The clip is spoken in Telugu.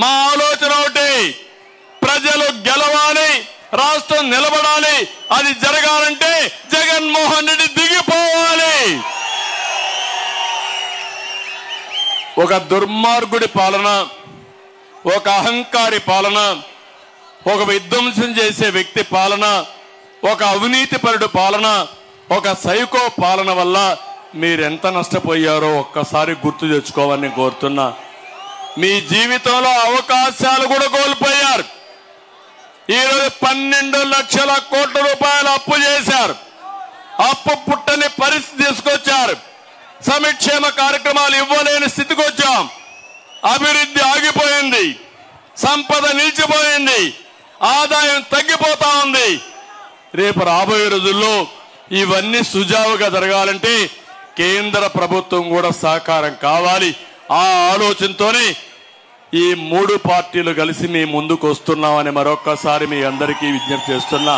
మా ఆలోచన ఒకటి, ప్రజలు గెలవాలి, రాష్ట్రం నిలబడాలి. అది జరగాలంటే జగన్మోహన్ రెడ్డి దిగిపోవాలి. ఒక దుర్మార్గుడి పాలన, ఒక అహంకారి పాలన, ఒక విధ్వంసం చేసే వ్యక్తి పాలన, ఒక అవినీతిపరుడు పాలన, ఒక సైకో పాలన వల్ల మీరెంత నష్టపోయారో ఒక్కసారి గుర్తు తెచ్చుకోవాలని కోరుతున్నా. మీ జీవితంలో అవకాశాలు కూడా కోల్పోయారు. ఈరోజు 12 లక్షల కోట్ల రూపాయలు అప్పు చేశారు. అప్పు పుట్టని పరిస్థితి తీసుకొచ్చారు. సంక్షేమ కార్యక్రమాలు ఇవ్వలేని స్థితికి వచ్చాం. అభివృద్ధి ఆగిపోయింది, సంపద నిలిచిపోయింది, ఆదాయం తగ్గిపోతా ఉంది. రేపు రాబోయే రోజుల్లో ఇవన్నీ సుజావుగా జరగాలంటే కేంద్ర ప్రభుత్వం కూడా సహకారం కావాలి. ఆ ఆలోచనతోనే ఈ 3 పార్టీలు కలిసి మీ ముందుకు వస్తున్నామని మరొక్కసారి మీ అందరికీ విజ్ఞప్తి చేస్తున్నా.